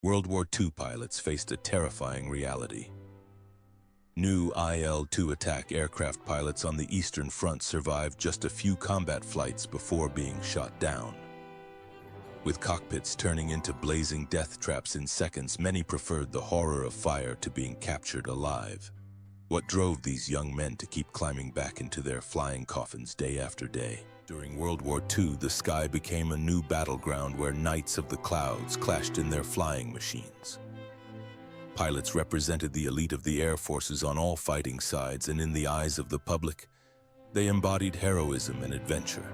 World War II pilots faced a terrifying reality. New IL-2 attack aircraft pilots on the Eastern Front survived just a few combat flights before being shot down. With cockpits turning into blazing death traps in seconds, many preferred the horror of fire to being captured alive. What drove these young men to keep climbing back into their flying coffins day after day? During World War II, the sky became a new battleground where knights of the clouds clashed in their flying machines. Pilots represented the elite of the air forces on all fighting sides, and in the eyes of the public, they embodied heroism and adventure.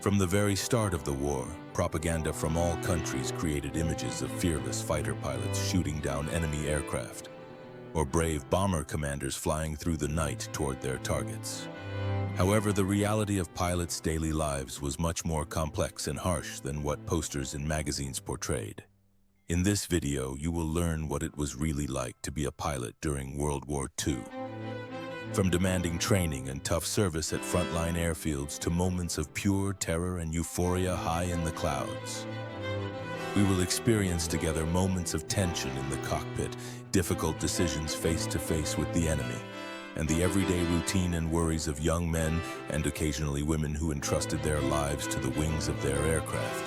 From the very start of the war, propaganda from all countries created images of fearless fighter pilots shooting down enemy aircraft, or brave bomber commanders flying through the night toward their targets. However, the reality of pilots' daily lives was much more complex and harsh than what posters and magazines portrayed. In this video, you will learn what it was really like to be a pilot during World War II. From demanding training and tough service at frontline airfields to moments of pure terror and euphoria high in the clouds. We will experience together moments of tension in the cockpit, difficult decisions face to face with the enemy, and the everyday routine and worries of young men and occasionally women who entrusted their lives to the wings of their aircraft.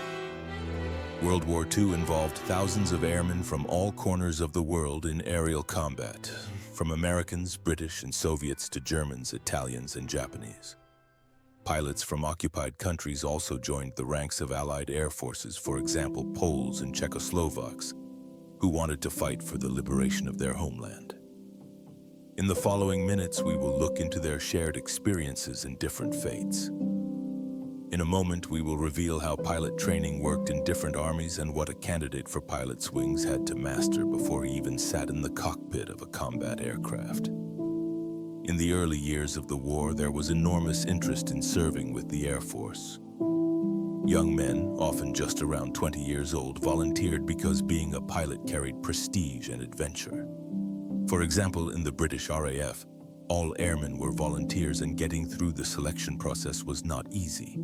World War II involved thousands of airmen from all corners of the world in aerial combat, from Americans, British, and Soviets to Germans, Italians, and Japanese. Pilots from occupied countries also joined the ranks of Allied air forces, for example, Poles and Czechoslovaks, who wanted to fight for the liberation of their homeland. In the following minutes, we will look into their shared experiences and different fates. In a moment, we will reveal how pilot training worked in different armies and what a candidate for pilot's wings had to master before he even sat in the cockpit of a combat aircraft. In the early years of the war, there was enormous interest in serving with the Air Force. Young men, often just around 20 years old, volunteered because being a pilot carried prestige and adventure. For example, in the British RAF, all airmen were volunteers, and getting through the selection process was not easy.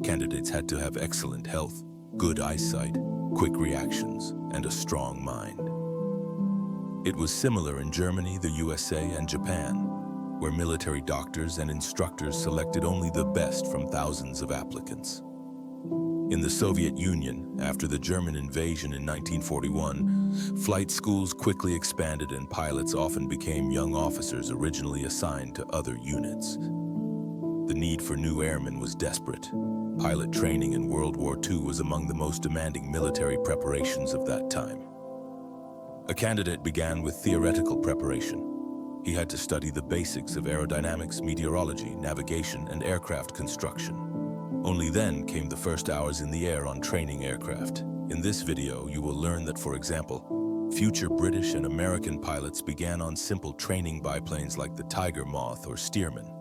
Candidates had to have excellent health, good eyesight, quick reactions, and a strong mind. It was similar in Germany, the USA, and Japan, where military doctors and instructors selected only the best from thousands of applicants. In the Soviet Union, after the German invasion in 1941, flight schools quickly expanded and pilots often became young officers originally assigned to other units. The need for new airmen was desperate. Pilot training in World War II was among the most demanding military preparations of that time. A candidate began with theoretical preparation. He had to study the basics of aerodynamics, meteorology, navigation, and aircraft construction. Only then came the first hours in the air on training aircraft. In this video, you will learn that, for example, future British and American pilots began on simple training biplanes like the Tiger Moth or Stearman.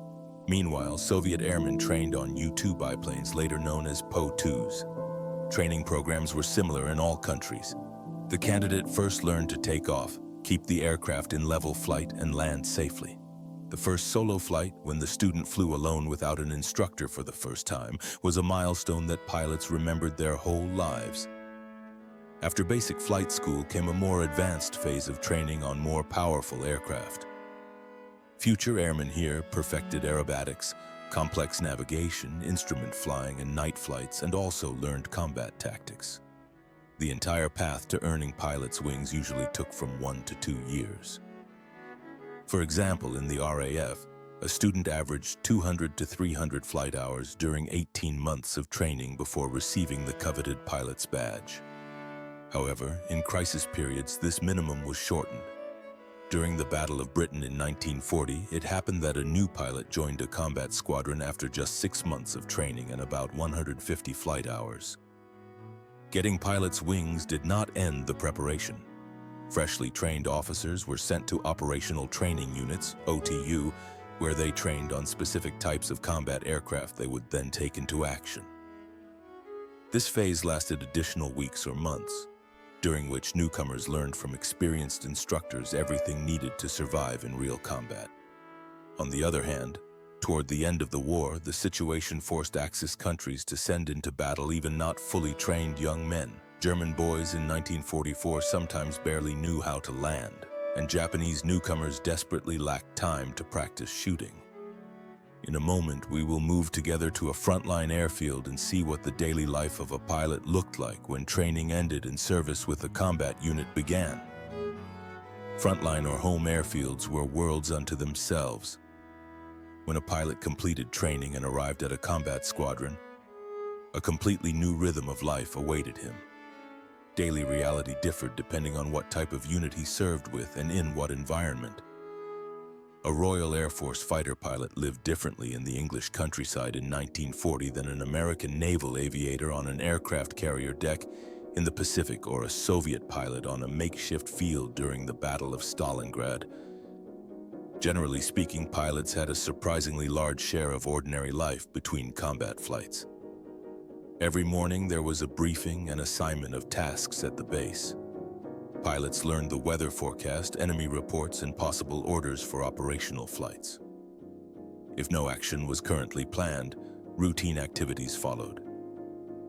Meanwhile, Soviet airmen trained on U-2 biplanes, later known as Po-2s. Training programs were similar in all countries. The candidate first learned to take off, keep the aircraft in level flight, and land safely. The first solo flight, when the student flew alone without an instructor for the first time, was a milestone that pilots remembered their whole lives. After basic flight school came a more advanced phase of training on more powerful aircraft. Future airmen here perfected aerobatics, complex navigation, instrument flying, and night flights, and also learned combat tactics. The entire path to earning pilot's wings usually took from 1 to 2 years. For example, in the RAF, a student averaged 200 to 300 flight hours during 18 months of training before receiving the coveted pilot's badge. However, in crisis periods, this minimum was shortened. During the Battle of Britain in 1940, it happened that a new pilot joined a combat squadron after just 6 months of training and about 150 flight hours. Getting pilot's wings did not end the preparation. Freshly trained officers were sent to operational training units, OTU, where they trained on specific types of combat aircraft they would then take into action. This phase lasted additional weeks or months, during which newcomers learned from experienced instructors everything needed to survive in real combat. On the other hand, toward the end of the war, the situation forced Axis countries to send into battle even not fully trained young men, German boys in 1944 sometimes barely knew how to land, and Japanese newcomers desperately lacked time to practice shooting. In a moment, we will move together to a frontline airfield and see what the daily life of a pilot looked like when training ended and service with a combat unit began. Frontline or home airfields were worlds unto themselves. When a pilot completed training and arrived at a combat squadron, a completely new rhythm of life awaited him. Daily reality differed depending on what type of unit he served with and in what environment. A Royal Air Force fighter pilot lived differently in the English countryside in 1940 than an American naval aviator on an aircraft carrier deck in the Pacific or a Soviet pilot on a makeshift field during the Battle of Stalingrad. Generally speaking, pilots had a surprisingly large share of ordinary life between combat flights. Every morning there was a briefing and assignment of tasks at the base. Pilots learned the weather forecast, enemy reports, and possible orders for operational flights. If no action was currently planned, routine activities followed.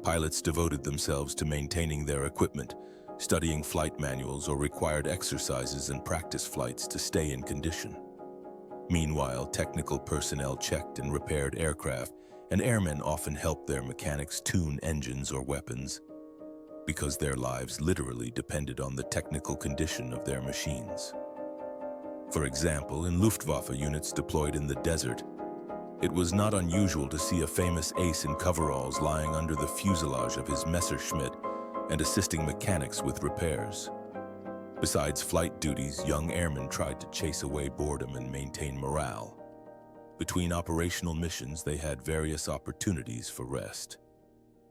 Pilots devoted themselves to maintaining their equipment, studying flight manuals or required exercises and practice flights to stay in condition. Meanwhile, technical personnel checked and repaired aircraft, and airmen often helped their mechanics tune engines or weapons, because their lives literally depended on the technical condition of their machines. For example, in Luftwaffe units deployed in the desert, it was not unusual to see a famous ace in coveralls lying under the fuselage of his Messerschmitt and assisting mechanics with repairs. Besides flight duties, young airmen tried to chase away boredom and maintain morale. Between operational missions, they had various opportunities for rest.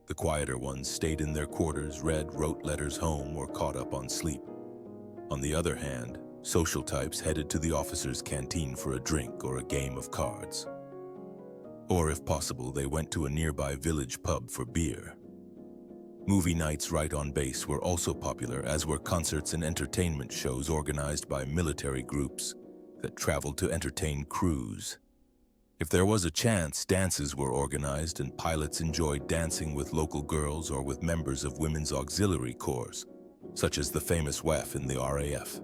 The quieter ones stayed in their quarters, read, wrote letters home, or caught up on sleep. On the other hand, social types headed to the officer's canteen for a drink or a game of cards. Or, if possible, they went to a nearby village pub for beer. Movie nights right on base were also popular, as were concerts and entertainment shows organized by military groups that traveled to entertain crews. If there was a chance, dances were organized and pilots enjoyed dancing with local girls or with members of women's auxiliary corps, such as the famous WWII in the RAF.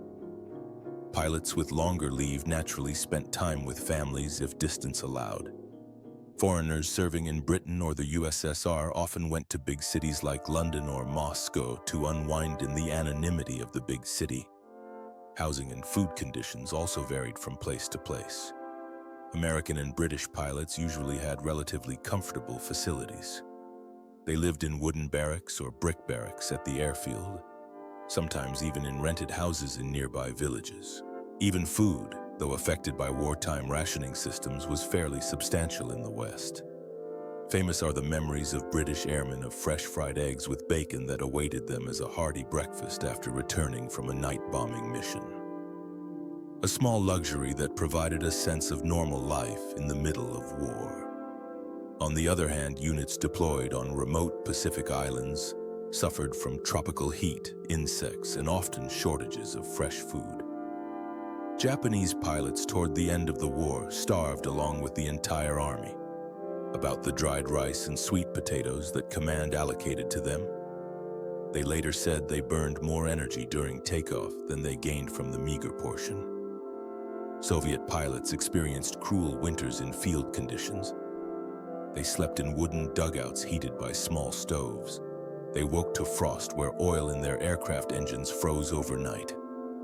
Pilots with longer leave naturally spent time with families if distance allowed. Foreigners serving in Britain or the USSR often went to big cities like London or Moscow to unwind in the anonymity of the big city. Housing and food conditions also varied from place to place. American and British pilots usually had relatively comfortable facilities. They lived in wooden barracks or brick barracks at the airfield, sometimes even in rented houses in nearby villages. Even food, though affected by wartime rationing systems, was fairly substantial in the West. Famous are the memories of British airmen of fresh fried eggs with bacon that awaited them as a hearty breakfast after returning from a night bombing mission. A small luxury that provided a sense of normal life in the middle of war. On the other hand, units deployed on remote Pacific islands suffered from tropical heat, insects, and often shortages of fresh food. Japanese pilots toward the end of the war starved along with the entire army. About the dried rice and sweet potatoes that command allocated to them, they later said they burned more energy during takeoff than they gained from the meager portion. Soviet pilots experienced cruel winters in field conditions. They slept in wooden dugouts heated by small stoves. They woke to frost where oil in their aircraft engines froze overnight,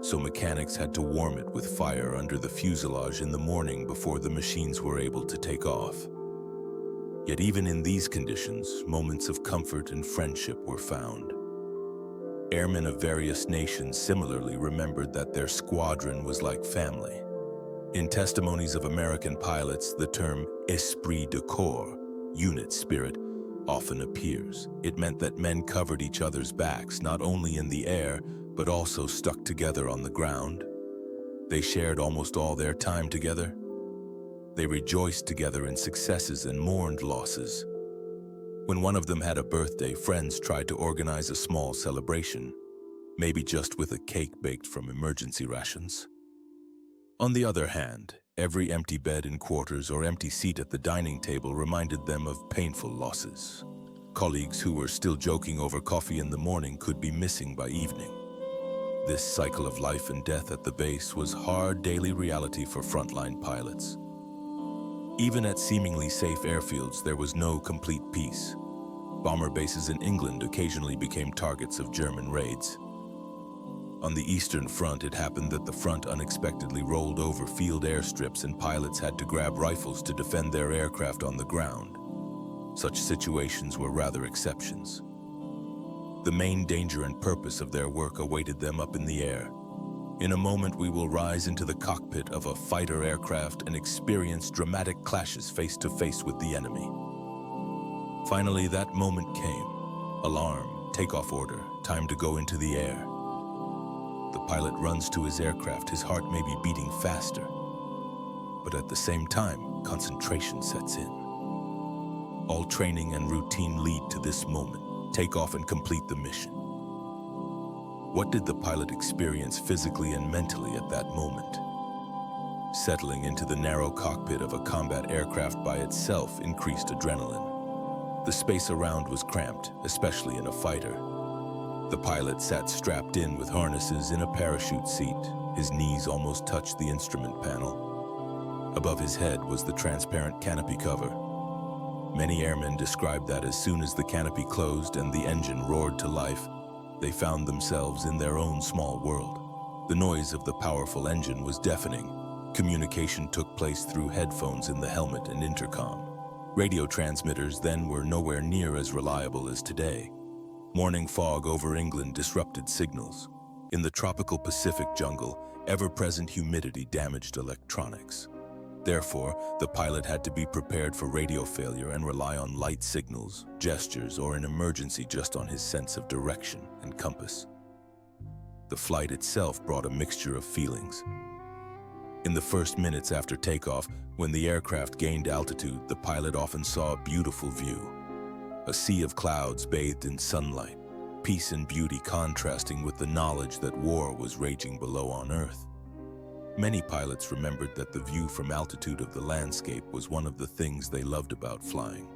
so mechanics had to warm it with fire under the fuselage in the morning before the machines were able to take off. Yet even in these conditions, moments of comfort and friendship were found. Airmen of various nations similarly remembered that their squadron was like family. In testimonies of American pilots, the term esprit de corps, unit spirit, often appears. It meant that men covered each other's backs, not only in the air, but also stuck together on the ground. They shared almost all their time together. They rejoiced together in successes and mourned losses. When one of them had a birthday, friends tried to organize a small celebration, maybe just with a cake baked from emergency rations. On the other hand, every empty bed in quarters or empty seat at the dining table reminded them of painful losses. Colleagues who were still joking over coffee in the morning could be missing by evening. This cycle of life and death at the base was hard daily reality for frontline pilots. Even at seemingly safe airfields, there was no complete peace. Bomber bases in England occasionally became targets of German raids. On the Eastern Front, it happened that the front unexpectedly rolled over field airstrips and pilots had to grab rifles to defend their aircraft on the ground. Such situations were rather exceptions. The main danger and purpose of their work awaited them up in the air. In a moment, we will rise into the cockpit of a fighter aircraft and experience dramatic clashes face to face with the enemy. Finally, that moment came. Alarm, takeoff order, time to go into the air. The pilot runs to his aircraft, his heart may be beating faster. But at the same time, concentration sets in. All training and routine lead to this moment. Take off and complete the mission. What did the pilot experience physically and mentally at that moment? Settling into the narrow cockpit of a combat aircraft by itself increased adrenaline. The space around was cramped, especially in a fighter. The pilot sat strapped in with harnesses in a parachute seat. His knees almost touched the instrument panel. Above his head was the transparent canopy cover. Many airmen described that as soon as the canopy closed and the engine roared to life, they found themselves in their own small world. The noise of the powerful engine was deafening. Communication took place through headphones in the helmet and intercom. Radio transmitters then were nowhere near as reliable as today. Morning fog over England disrupted signals. In the tropical Pacific jungle, ever-present humidity damaged electronics. Therefore, the pilot had to be prepared for radio failure and rely on light signals, gestures, or an emergency just on his sense of direction and compass. The flight itself brought a mixture of feelings. In the first minutes after takeoff, when the aircraft gained altitude, the pilot often saw a beautiful view. A sea of clouds bathed in sunlight, peace and beauty contrasting with the knowledge that war was raging below on Earth. Many pilots remembered that the view from altitude of the landscape was one of the things they loved about flying.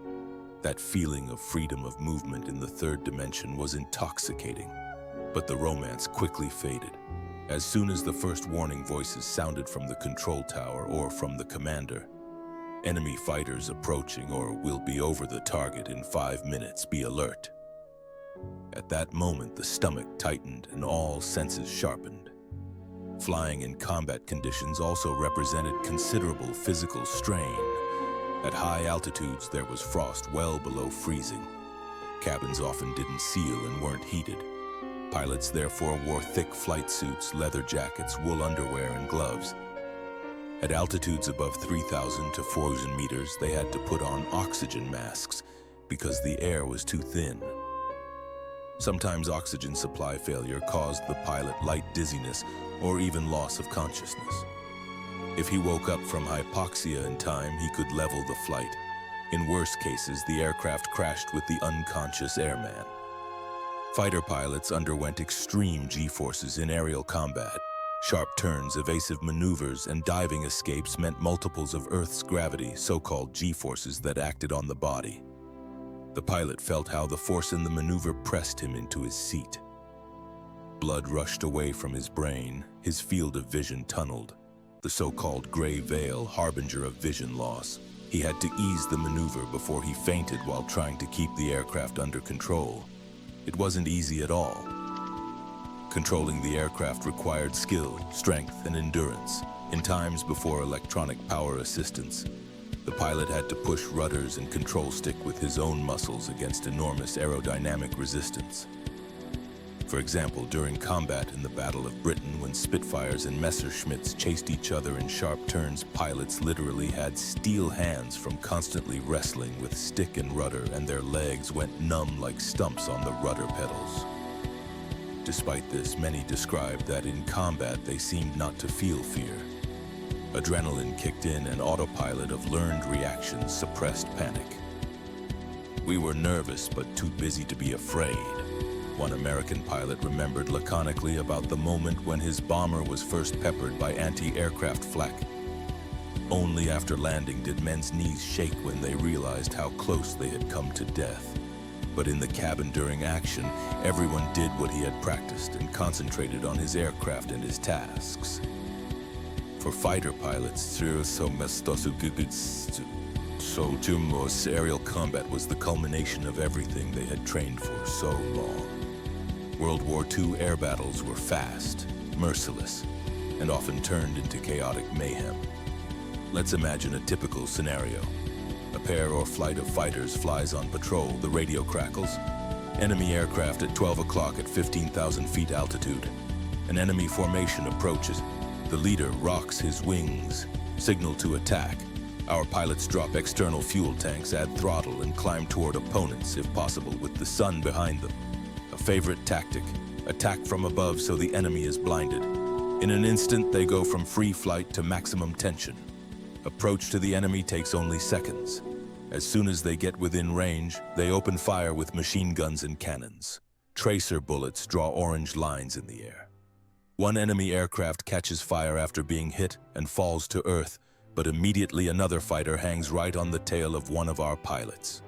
That feeling of freedom of movement in the third dimension was intoxicating, but the romance quickly faded. As soon as the first warning voices sounded from the control tower or from the commander, enemy fighters approaching or will be over the target in 5 minutes, be alert. At that moment, the stomach tightened and all senses sharpened. Flying in combat conditions also represented considerable physical strain. At high altitudes, there was frost well below freezing. Cabins often didn't seal and weren't heated. Pilots therefore wore thick flight suits, leather jackets, wool underwear, and gloves. At altitudes above 3,000 to 4,000 meters, they had to put on oxygen masks because the air was too thin. Sometimes oxygen supply failure caused the pilot light dizziness or even loss of consciousness. If he woke up from hypoxia in time, he could level the flight. In worse cases, the aircraft crashed with the unconscious airman. Fighter pilots underwent extreme G-forces in aerial combat. Sharp turns, evasive maneuvers, and diving escapes meant multiples of Earth's gravity, so-called G-forces that acted on the body. The pilot felt how the force in the maneuver pressed him into his seat. Blood rushed away from his brain, his field of vision tunneled. The so-called gray veil, harbinger of vision loss. He had to ease the maneuver before he fainted while trying to keep the aircraft under control. It wasn't easy at all. Controlling the aircraft required skill, strength, and endurance. In times before electronic power assistance, the pilot had to push rudders and control stick with his own muscles against enormous aerodynamic resistance. For example, during combat in the Battle of Britain, when Spitfires and Messerschmitts chased each other in sharp turns, pilots literally had steel hands from constantly wrestling with stick and rudder, and their legs went numb like stumps on the rudder pedals. Despite this, many described that in combat they seemed not to feel fear. Adrenaline kicked in, and autopilot of learned reactions suppressed panic. We were nervous but too busy to be afraid. One American pilot remembered laconically about the moment when his bomber was first peppered by anti-aircraft flak. Only after landing did men's knees shake when they realized how close they had come to death. But in the cabin during action, everyone did what he had practiced and concentrated on his aircraft and his tasks. For fighter pilots, aerial combat was the culmination of everything they had trained for so long. World War II air battles were fast, merciless, and often turned into chaotic mayhem. Let's imagine a typical scenario. A pair or flight of fighters flies on patrol, the radio crackles. Enemy aircraft at 12 o'clock at 15,000 feet altitude. An enemy formation approaches. The leader rocks his wings, signal to attack. Our pilots drop external fuel tanks, add throttle, and climb toward opponents, if possible, with the sun behind them. A favorite tactic, attack from above so the enemy is blinded. In an instant, they go from free flight to maximum tension. Approach to the enemy takes only seconds. As soon as they get within range, they open fire with machine guns and cannons. Tracer bullets draw orange lines in the air. One enemy aircraft catches fire after being hit and falls to earth, but immediately another fighter hangs right on the tail of one of our pilots.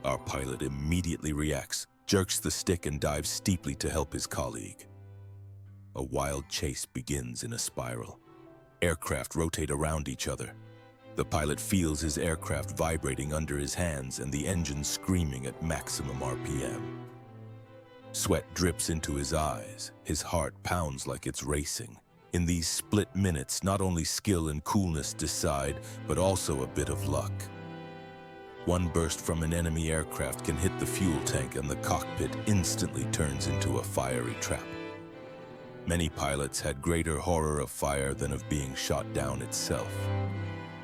Our pilot immediately reacts, jerks the stick, and dives steeply to help his colleague. A wild chase begins in a spiral. Aircraft rotate around each other. The pilot feels his aircraft vibrating under his hands and the engine screaming at maximum RPM. Sweat drips into his eyes. His heart pounds like it's racing. In these split minutes, not only skill and coolness decide, but also a bit of luck. One burst from an enemy aircraft can hit the fuel tank and the cockpit instantly turns into a fiery trap. Many pilots had greater horror of fire than of being shot down itself.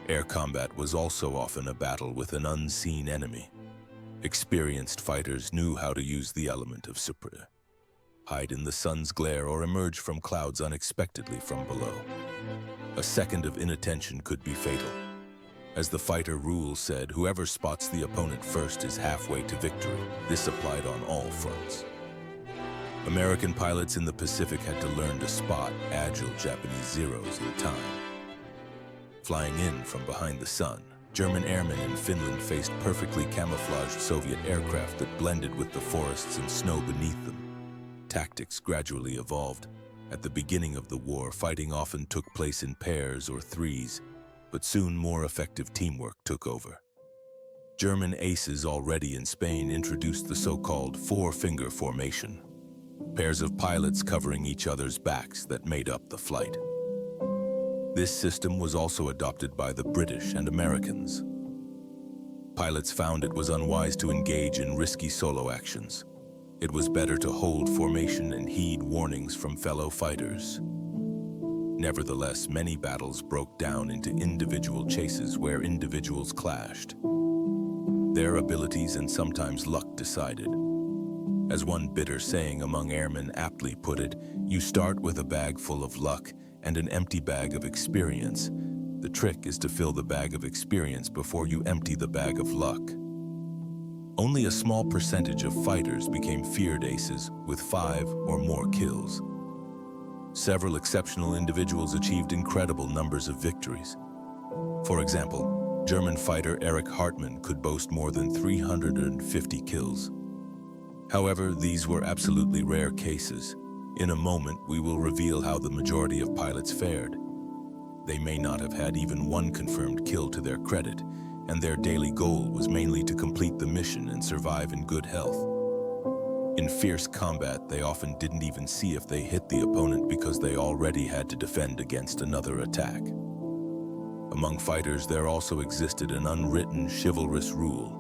Air combat was also often a battle with an unseen enemy. Experienced fighters knew how to use the element of surprise, hide in the sun's glare, or emerge from clouds unexpectedly from below. A second of inattention could be fatal. As the fighter rule said, whoever spots the opponent first is halfway to victory. This applied on all fronts. American pilots in the Pacific had to learn to spot agile Japanese Zeros in time. Flying in from behind the sun, German airmen in Finland faced perfectly camouflaged Soviet aircraft that blended with the forests and snow beneath them. Tactics gradually evolved. At the beginning of the war, fighting often took place in pairs or threes, but soon more effective teamwork took over. German aces already in Spain introduced the so-called four-finger formation, pairs of pilots covering each other's backs that made up the flight. This system was also adopted by the British and Americans. Pilots found it was unwise to engage in risky solo actions. It was better to hold formation and heed warnings from fellow fighters. Nevertheless, many battles broke down into individual chases where individuals clashed. Their abilities and sometimes luck decided. As one bitter saying among airmen aptly put it, you start with a bag full of luck and an empty bag of experience. The trick is to fill the bag of experience before you empty the bag of luck. Only a small percentage of fighters became feared aces with 5 or more kills. Several exceptional individuals achieved incredible numbers of victories. For example, German fighter Erich Hartmann could boast more than 350 kills. However, these were absolutely rare cases. In a moment, we will reveal how the majority of pilots fared. They may not have had even one confirmed kill to their credit, and their daily goal was mainly to complete the mission and survive in good health. In fierce combat, they often didn't even see if they hit the opponent because they already had to defend against another attack. Among fighters, there also existed an unwritten chivalrous rule.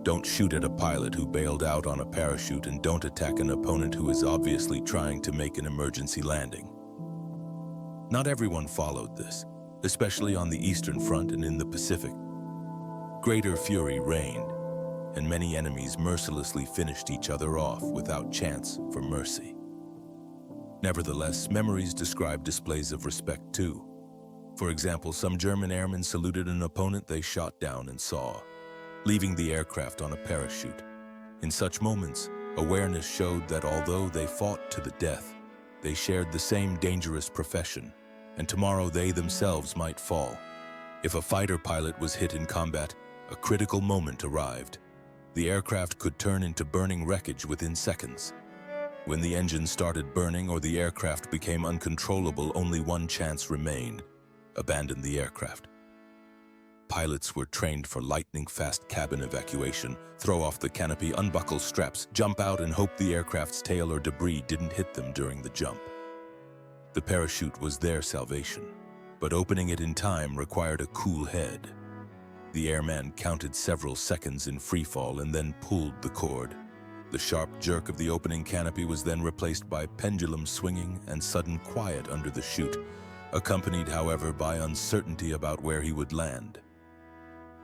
Don't shoot at a pilot who bailed out on a parachute, and don't attack an opponent who is obviously trying to make an emergency landing. Not everyone followed this, especially on the Eastern Front and in the Pacific. Greater fury reigned, and many enemies mercilessly finished each other off without chance for mercy. Nevertheless, memories describe displays of respect too. For example, some German airmen saluted an opponent they shot down and saw, leaving the aircraft on a parachute. In such moments, awareness showed that although they fought to the death, they shared the same dangerous profession, and tomorrow they themselves might fall. If a fighter pilot was hit in combat, a critical moment arrived. The aircraft could turn into burning wreckage within seconds. When the engine started burning or the aircraft became uncontrollable, only one chance remained: abandon the aircraft. Pilots were trained for lightning-fast cabin evacuation, throw off the canopy, unbuckle straps, jump out and hope the aircraft's tail or debris didn't hit them during the jump. The parachute was their salvation, but opening it in time required a cool head. The airman counted several seconds in freefall and then pulled the cord. The sharp jerk of the opening canopy was then replaced by pendulum swinging and sudden quiet under the chute, accompanied, however, by uncertainty about where he would land.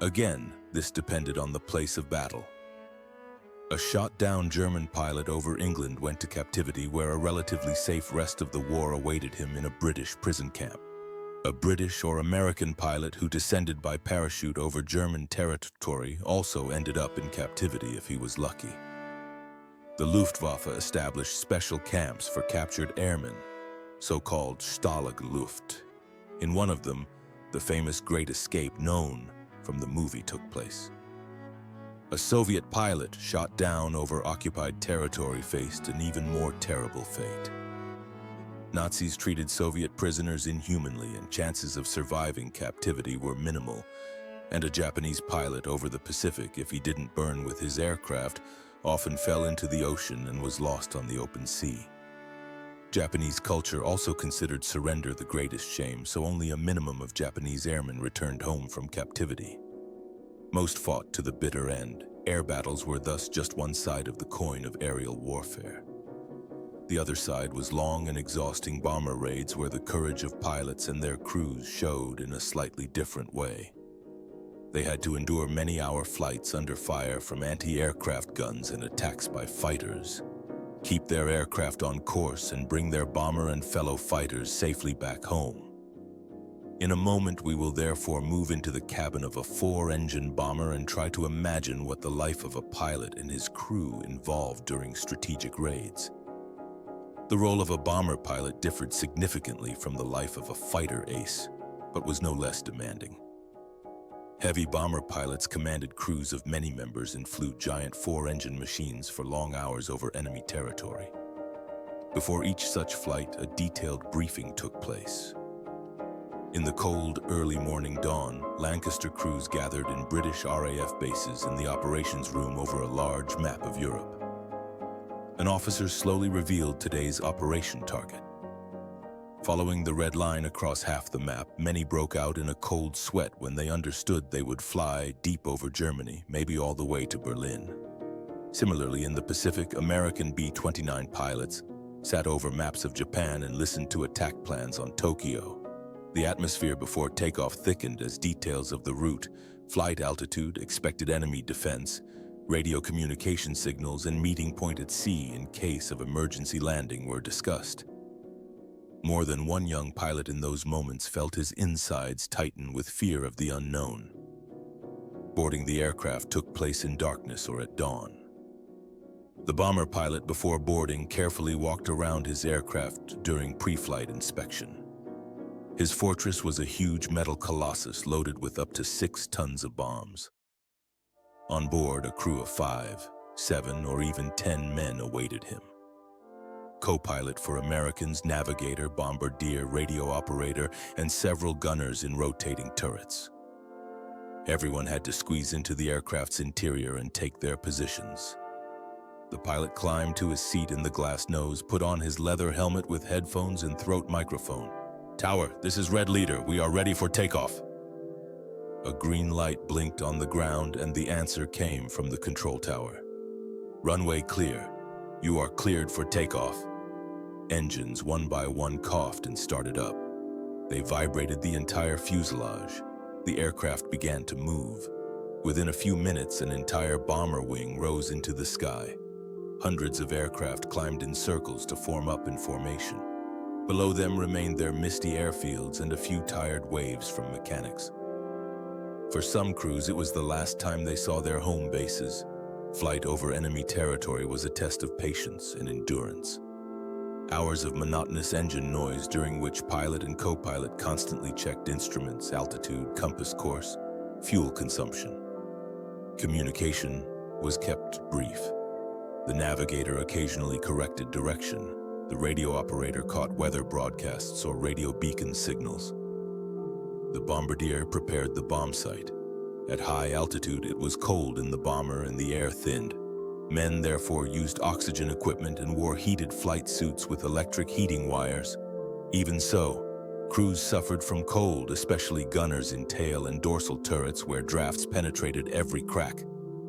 Again, this depended on the place of battle. A shot-down German pilot over England went to captivity, where a relatively safe rest of the war awaited him in a British prison camp. A British or American pilot who descended by parachute over German territory also ended up in captivity if he was lucky. The Luftwaffe established special camps for captured airmen, so-called Stalag Luft. In one of them, the famous Great Escape known from the movie took place. A Soviet pilot shot down over occupied territory faced an even more terrible fate. Nazis treated Soviet prisoners inhumanly, and chances of surviving captivity were minimal, and a Japanese pilot over the Pacific, if he didn't burn with his aircraft, often fell into the ocean and was lost on the open sea. Japanese culture also considered surrender the greatest shame, so only a minimum of Japanese airmen returned home from captivity. Most fought to the bitter end. Air battles were thus just one side of the coin of aerial warfare. The other side was long and exhausting bomber raids, where the courage of pilots and their crews showed in a slightly different way. They had to endure many-hour flights under fire from anti-aircraft guns and attacks by fighters, keep their aircraft on course, and bring their bomber and fellow fighters safely back home. In a moment, we will therefore move into the cabin of a 4-engine bomber and try to imagine what the life of a pilot and his crew involved during strategic raids. The role of a bomber pilot differed significantly from the life of a fighter ace, but was no less demanding. Heavy bomber pilots commanded crews of many members and flew giant 4-engine machines for long hours over enemy territory. Before each such flight, a detailed briefing took place. In the cold, early morning dawn, Lancaster crews gathered in British RAF bases in the operations room over a large map of Europe. An officer slowly revealed today's operation target. Following the red line across half the map, many broke out in a cold sweat when they understood they would fly deep over Germany, maybe all the way to Berlin. Similarly, in the Pacific, American B-29 pilots sat over maps of Japan and listened to attack plans on Tokyo. The atmosphere before takeoff thickened as details of the route, flight altitude, expected enemy defense, radio communication signals, and meeting point at sea in case of emergency landing were discussed. More than one young pilot in those moments felt his insides tighten with fear of the unknown. Boarding the aircraft took place in darkness or at dawn. The bomber pilot, before boarding, carefully walked around his aircraft during pre-flight inspection. His fortress was a huge metal colossus loaded with up to 6 tons of bombs. On board, a crew of 5, 7, or even 10 men awaited him. Co-pilot for Americans, navigator, bombardier, radio operator, and several gunners in rotating turrets. Everyone had to squeeze into the aircraft's interior and take their positions. The pilot climbed to his seat in the glass nose, put on his leather helmet with headphones and throat microphone. "Tower, this is Red Leader. We are ready for takeoff." A green light blinked on the ground, and the answer came from the control tower. "Runway clear. You are cleared for takeoff." Engines one by one coughed and started up. They vibrated the entire fuselage. The aircraft began to move. Within a few minutes, an entire bomber wing rose into the sky. Hundreds of aircraft climbed in circles to form up in formation. Below them remained their misty airfields and a few tired waves from mechanics. For some crews, it was the last time they saw their home bases. Flight over enemy territory was a test of patience and endurance. Hours of monotonous engine noise, during which pilot and co-pilot constantly checked instruments, altitude, compass course, fuel consumption. Communication was kept brief. The navigator occasionally corrected direction. The radio operator caught weather broadcasts or radio beacon signals. The bombardier prepared the bomb site. At high altitude, it was cold in the bomber and the air thinned. Men therefore used oxygen equipment and wore heated flight suits with electric heating wires. Even so, crews suffered from cold, especially gunners in tail and dorsal turrets where drafts penetrated every crack.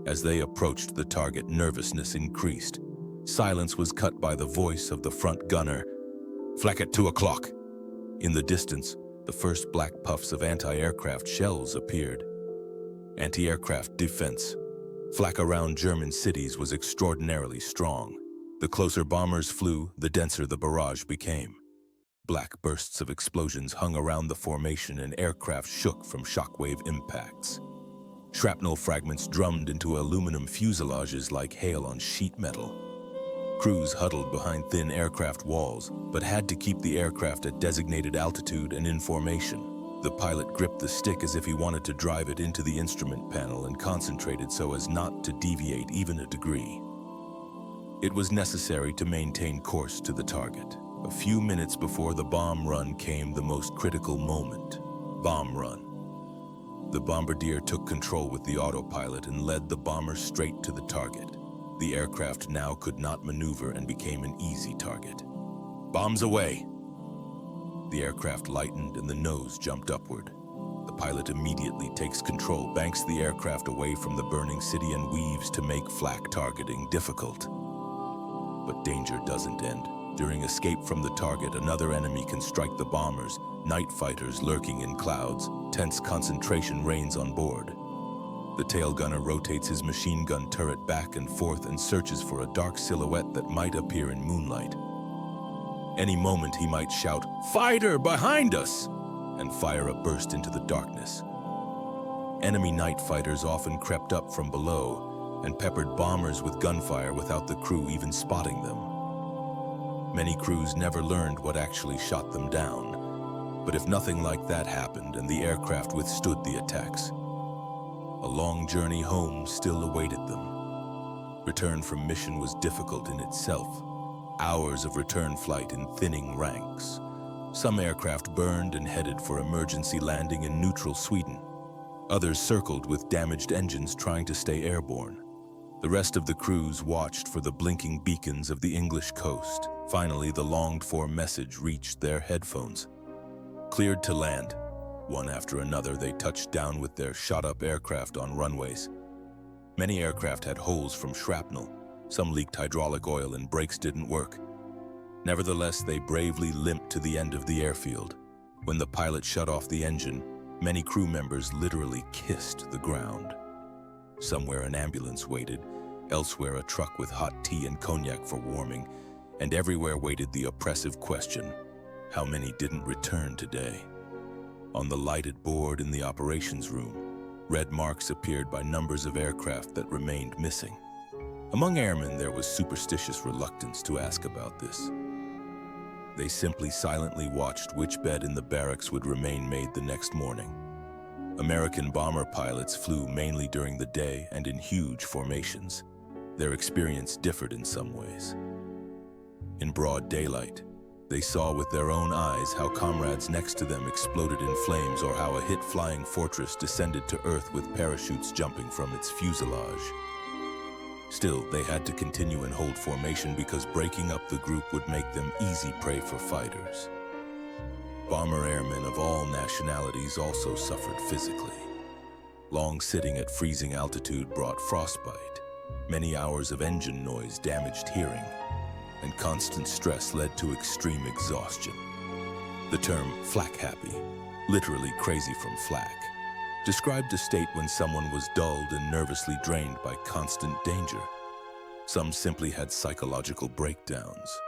As they approached the target, nervousness increased. Silence was cut by the voice of the front gunner. "Flak at 2 o'clock." In the distance, the first black puffs of anti-aircraft shells appeared. Anti-aircraft defense. Flak around German cities was extraordinarily strong. The closer bombers flew, the denser the barrage became. Black bursts of explosions hung around the formation and aircraft shook from shockwave impacts. Shrapnel fragments drummed into aluminum fuselages like hail on sheet metal. Crews huddled behind thin aircraft walls, but had to keep the aircraft at designated altitude and in formation. The pilot gripped the stick as if he wanted to drive it into the instrument panel and concentrated so as not to deviate even a degree. It was necessary to maintain course to the target. A few minutes before the bomb run came the most critical moment. Bomb run. The bombardier took control with the autopilot and led the bomber straight to the target. The aircraft now could not maneuver and became an easy target. "Bombs away!" The aircraft lightened and the nose jumped upward. The pilot immediately takes control, banks the aircraft away from the burning city and weaves to make flak targeting difficult. But danger doesn't end. During escape from the target, another enemy can strike the bombers, night fighters lurking in clouds. Tense concentration reigns on board. The tail gunner rotates his machine gun turret back and forth and searches for a dark silhouette that might appear in moonlight. Any moment he might shout, "Fighter, behind us!" and fire a burst into the darkness. Enemy night fighters often crept up from below and peppered bombers with gunfire without the crew even spotting them. Many crews never learned what actually shot them down, but if nothing like that happened and the aircraft withstood the attacks, a long journey home still awaited them. Return from mission was difficult in itself. Hours of return flight in thinning ranks. Some aircraft burned and headed for emergency landing in neutral Sweden. Others circled with damaged engines trying to stay airborne. The rest of the crews watched for the blinking beacons of the English coast. Finally, the longed-for message reached their headphones. Cleared to land. One after another, they touched down with their shot-up aircraft on runways. Many aircraft had holes from shrapnel. Some leaked hydraulic oil and brakes didn't work. Nevertheless, they bravely limped to the end of the airfield. When the pilot shut off the engine, many crew members literally kissed the ground. Somewhere an ambulance waited, elsewhere a truck with hot tea and cognac for warming, and everywhere waited the oppressive question, how many didn't return today? On the lighted board in the operations room, red marks appeared by numbers of aircraft that remained missing. Among airmen, there was superstitious reluctance to ask about this. They simply silently watched which bed in the barracks would remain made the next morning. American bomber pilots flew mainly during the day and in huge formations. Their experience differed in some ways. In broad daylight, they saw with their own eyes how comrades next to them exploded in flames or how a hit flying fortress descended to earth with parachutes jumping from its fuselage. Still, they had to continue and hold formation because breaking up the group would make them easy prey for fighters. Bomber airmen of all nationalities also suffered physically. Long sitting at freezing altitude brought frostbite. Many hours of engine noise damaged hearing, and constant stress led to extreme exhaustion. The term flak happy, literally crazy from flak, described a state when someone was dulled and nervously drained by constant danger. Some simply had psychological breakdowns.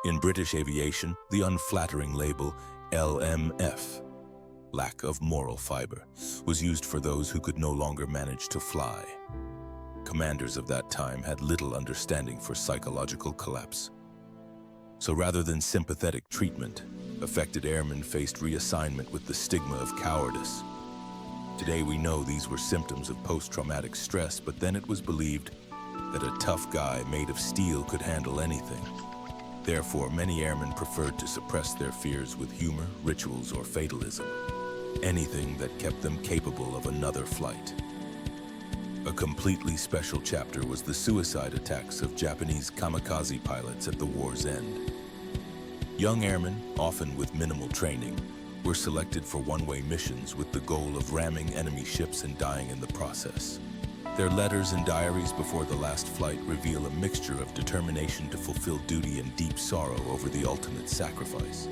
In British aviation, the unflattering label LMF, lack of moral fiber, was used for those who could no longer manage to fly. Commanders of that time had little understanding for psychological collapse. So rather than sympathetic treatment, affected airmen faced reassignment with the stigma of cowardice. Today we know these were symptoms of post-traumatic stress, but then it was believed that a tough guy made of steel could handle anything. Therefore, many airmen preferred to suppress their fears with humor, rituals, or fatalism. Anything that kept them capable of another flight. A completely special chapter was the suicide attacks of Japanese kamikaze pilots at the war's end. Young airmen, often with minimal training, were selected for one-way missions with the goal of ramming enemy ships and dying in the process. Their letters and diaries before the last flight reveal a mixture of determination to fulfill duty and deep sorrow over the ultimate sacrifice.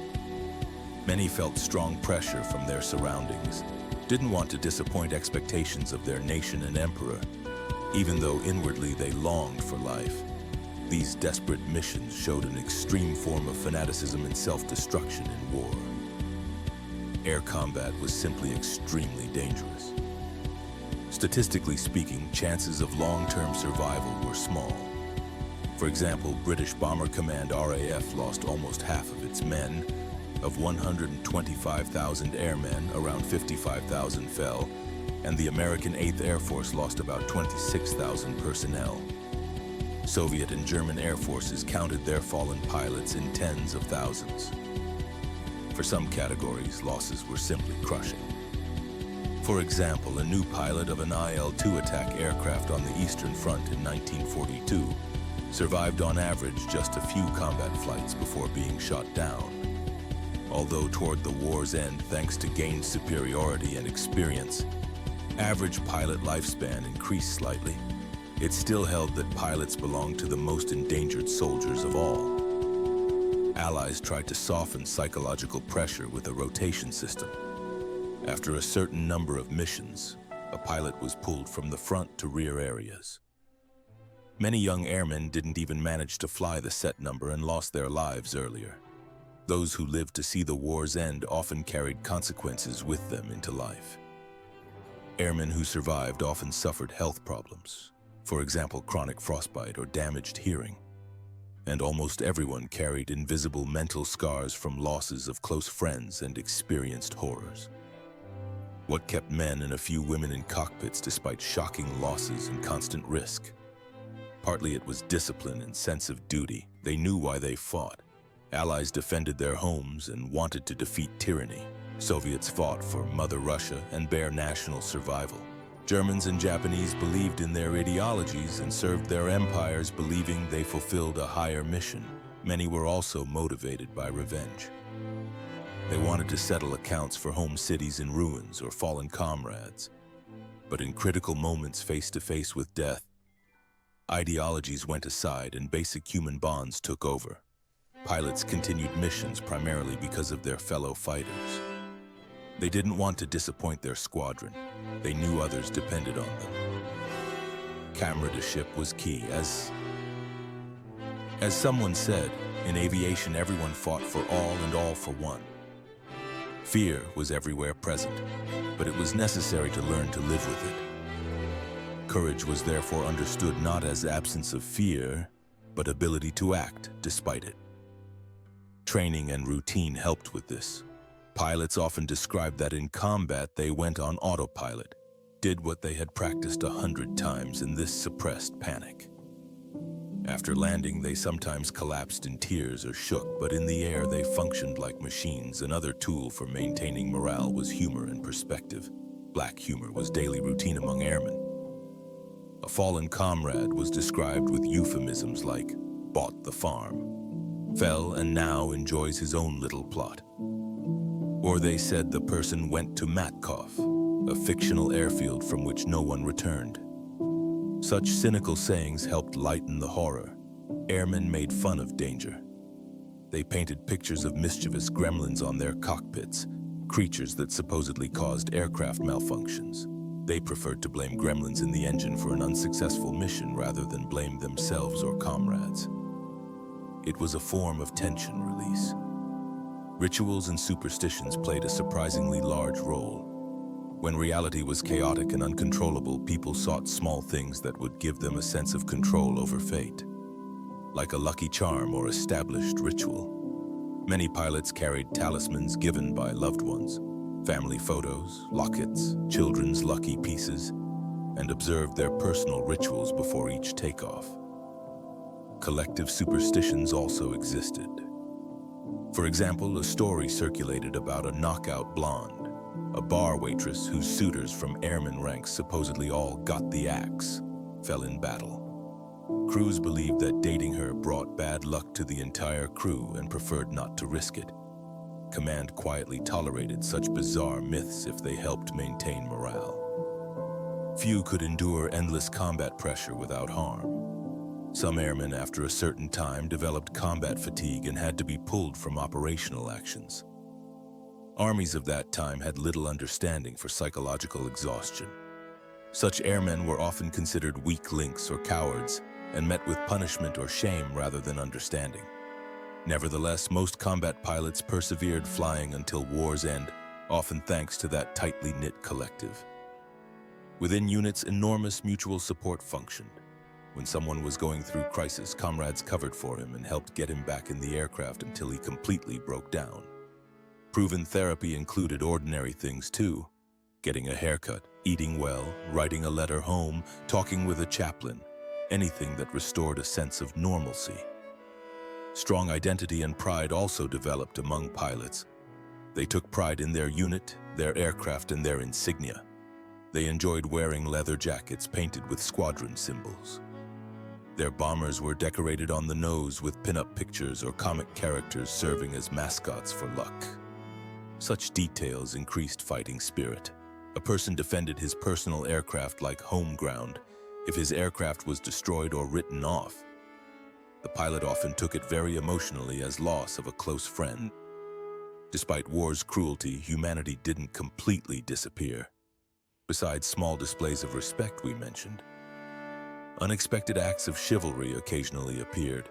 Many felt strong pressure from their surroundings, didn't want to disappoint expectations of their nation and emperor, even though inwardly they longed for life. These desperate missions showed an extreme form of fanaticism and self-destruction in war. Air combat was simply extremely dangerous. Statistically speaking, chances of long-term survival were small. For example, British Bomber Command RAF lost almost half of its men. Of 125,000 airmen, around 55,000 fell, and the American 8th Air Force lost about 26,000 personnel. Soviet and German air forces counted their fallen pilots in tens of thousands. For some categories, losses were simply crushing. For example, a new pilot of an IL-2 attack aircraft on the Eastern Front in 1942 survived on average just a few combat flights before being shot down. Although toward the war's end, thanks to gained superiority and experience, average pilot lifespan increased slightly. It still held that pilots belonged to the most endangered soldiers of all. Allies tried to soften psychological pressure with a rotation system. After a certain number of missions, a pilot was pulled from the front to rear areas. Many young airmen didn't even manage to fly the set number and lost their lives earlier. Those who lived to see the war's end often carried consequences with them into life. Airmen who survived often suffered health problems, for example, chronic frostbite or damaged hearing. And almost everyone carried invisible mental scars from losses of close friends and experienced horrors. What kept men and a few women in cockpits despite shocking losses and constant risk? Partly it was discipline and sense of duty. They knew why they fought. Allies defended their homes and wanted to defeat tyranny. Soviets fought for Mother Russia and bare national survival. Germans and Japanese believed in their ideologies and served their empires believing they fulfilled a higher mission. Many were also motivated by revenge. They wanted to settle accounts for home cities in ruins or fallen comrades. But in critical moments face-to-face with death, ideologies went aside and basic human bonds took over. Pilots continued missions primarily because of their fellow fighters. They didn't want to disappoint their squadron. They knew others depended on them. Comradeship was key. As someone said, in aviation everyone fought for all and all for one. Fear was everywhere present, but it was necessary to learn to live with it. Courage was therefore understood not as absence of fear, but ability to act despite it. Training and routine helped with this. Pilots often described that in combat they went on autopilot, did what they had practiced 100 times, and this suppressed panic. After landing, they sometimes collapsed in tears or shook, but in the air they functioned like machines. Another tool for maintaining morale was humor and perspective. Black humor was daily routine among airmen. A fallen comrade was described with euphemisms like bought the farm, fell and now enjoys his own little plot. Or they said the person went to Matkov, a fictional airfield from which no one returned. Such cynical sayings helped lighten the horror. Airmen made fun of danger. They painted pictures of mischievous gremlins on their cockpits, creatures that supposedly caused aircraft malfunctions. They preferred to blame gremlins in the engine for an unsuccessful mission rather than blame themselves or comrades. It was a form of tension release. Rituals and superstitions played a surprisingly large role. When reality was chaotic and uncontrollable, people sought small things that would give them a sense of control over fate, like a lucky charm or established ritual. Many pilots carried talismans given by loved ones. family photos, lockets, children's lucky pieces, and observed their personal rituals before each takeoff. Collective superstitions also existed. For example, a story circulated about a knockout blonde, a bar waitress whose suitors from airman ranks supposedly all got the axe, fell in battle. Crews believed that dating her brought bad luck to the entire crew and preferred not to risk it. Command quietly tolerated such bizarre myths if they helped maintain morale. Few could endure endless combat pressure without harm. Some airmen, after a certain time, developed combat fatigue and had to be pulled from operational actions. Armies of that time had little understanding for psychological exhaustion. Such airmen were often considered weak links or cowards and met with punishment or shame rather than understanding. Nevertheless, most combat pilots persevered flying until war's end, often thanks to that tightly knit collective. Within units, enormous mutual support functioned. When someone was going through crisis, comrades covered for him and helped get him back in the aircraft until he completely broke down. Proven therapy included ordinary things too: getting a haircut, eating well, writing a letter home, talking with a chaplain, anything that restored a sense of normalcy. Strong identity and pride also developed among pilots. They took pride in their unit, their aircraft, and their insignia. They enjoyed wearing leather jackets painted with squadron symbols. Their bombers were decorated on the nose with pin-up pictures or comic characters serving as mascots for luck. Such details increased fighting spirit. A person defended his personal aircraft like home ground. If his aircraft was destroyed or written off, the pilot often took it very emotionally as loss of a close friend. Despite war's cruelty, humanity didn't completely disappear. Besides small displays of respect we mentioned, unexpected acts of chivalry occasionally appeared.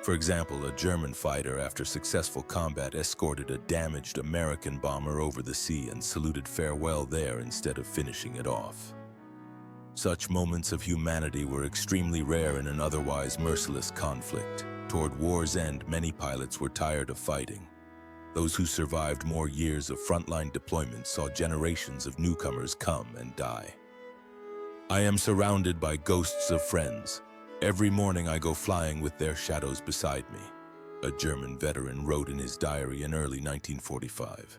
For example, a German fighter, after successful combat, escorted a damaged American bomber over the sea and saluted farewell there instead of finishing it off. Such moments of humanity were extremely rare in an otherwise merciless conflict. Toward war's end, many pilots were tired of fighting. Those who survived more years of frontline deployment saw generations of newcomers come and die. I am surrounded by ghosts of friends. Every morning I go flying with their shadows beside me, a German veteran wrote in his diary in early 1945.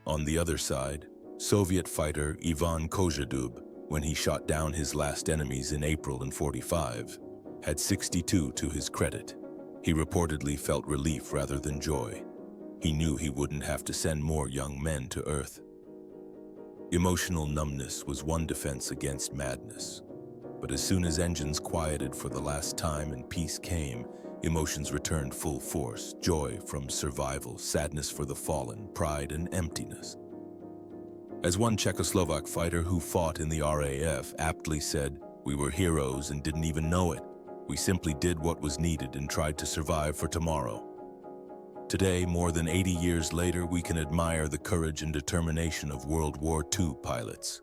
On the other side, Soviet fighter Ivan Kozhedub, when he shot down his last enemies in April in 45, had 62 to his credit. He reportedly felt relief rather than joy. He knew he wouldn't have to send more young men to Earth. Emotional numbness was one defense against madness. But as soon as engines quieted for the last time and peace came, emotions returned full force: joy from survival, sadness for the fallen, pride and emptiness. As one Czechoslovak fighter who fought in the RAF aptly said, "We were heroes and didn't even know it. We simply did what was needed and tried to survive for tomorrow." Today, more than 80 years later, we can admire the courage and determination of World War II pilots.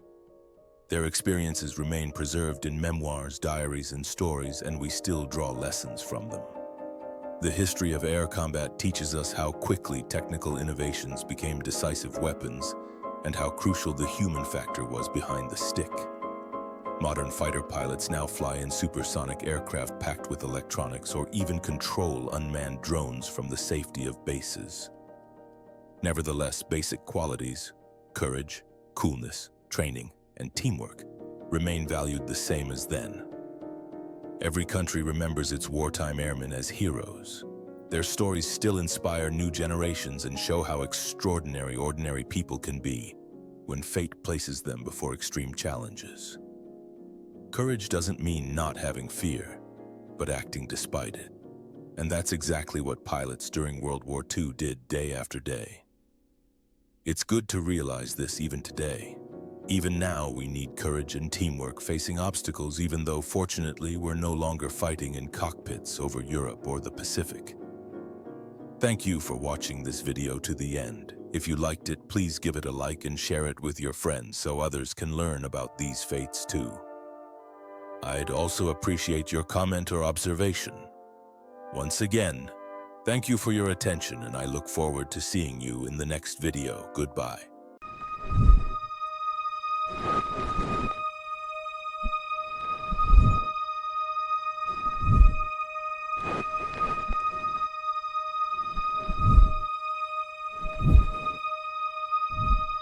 Their experiences remain preserved in memoirs, diaries, and stories, and we still draw lessons from them. The history of air combat teaches us how quickly technical innovations became decisive weapons and how crucial the human factor was behind the stick. Modern fighter pilots now fly in supersonic aircraft packed with electronics or even control unmanned drones from the safety of bases. Nevertheless, basic qualities, courage, coolness, training, and teamwork remain valued the same as then. Every country remembers its wartime airmen as heroes. Their stories still inspire new generations and show how extraordinary ordinary people can be when fate places them before extreme challenges. Courage doesn't mean not having fear, but acting despite it. And that's exactly what pilots during World War II did day after day. It's good to realize this even today. Even now, we need courage and teamwork facing obstacles, even though fortunately we're no longer fighting in cockpits over Europe or the Pacific. Thank you for watching this video to the end. If you liked it, please give it a like and share it with your friends so others can learn about these fates too. I'd also appreciate your comment or observation. Once again, thank you for your attention, and I look forward to seeing you in the next video. Goodbye.